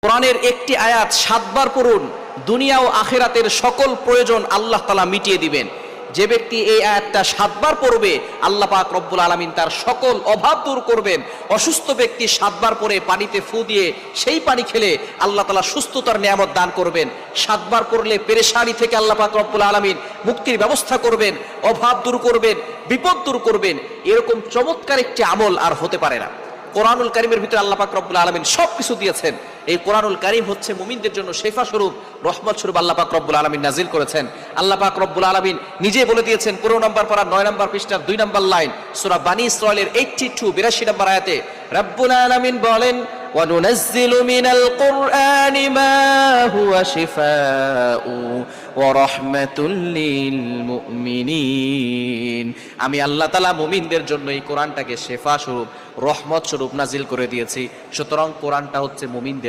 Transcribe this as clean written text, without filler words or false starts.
কোরআনের একটি আয়াত 7 বার পড়ুন, দুনিয়া ও আখিরাতের সকল প্রয়োজন আল্লাহ তাআলা মিটিয়ে দিবেন। যে ব্যক্তি এই আয়াতটা 7 বার পড়বে, আল্লাহ পাক রব্বুল আলামিন তার সকল অভাব দূর করবেন। অসুস্থ ব্যক্তি 7 বার পরে পানিতে ফু দিয়ে সেই পানি খেলে আল্লাহ তাআলা সুস্থতার নিয়ামত দান করবেন। 7 বার পড়লে পেরেশানি থেকে আল্লাহ পাক রব্বুল আলামিন মুক্তির ব্যবস্থা করবেন, অভাব দূর করবেন, বিপদ দূর করবেন। এরকম চমৎকার একটি আমল আর হতে পারে না। কোরআনুল কারীমের ভিতরে আল্লাহ পাক রব্বুল আলামিন সবকিছু দিয়েছেন। এই কোরআনুল কারীম হচ্ছে মুমিনদের জন্য শেফা স্বরূপ, রহমত স্বরূপ আল্লাহ পাক রব্বুল আলামিন নাজিল করেছেন। আল্লাহ পাক রব্বুল আলামিন নিজে বলে দিয়েছেন 15 নম্বর পারা 9 নম্বর পৃষ্ঠার 2 নম্বর লাইন, সূরা বানী ইসরাঈলের 82 নম্বর আয়াতে রব্বুল আলামিন বলেন, ওয়া নুনাজ্জিলু মিনাল কুরআনি মা হুয়া শিফাউ ওয়া রাহমাতুল লিল মুমিনিন। আমি আল্লাহ তাআলা মুমিনদের জন্য এই কোরআনটাকে শেফা স্বরূপ, রহমত স্বরূপ নাজিল করে দিয়েছি। সুতরাং কোরআনটা হচ্ছে মুমিনদের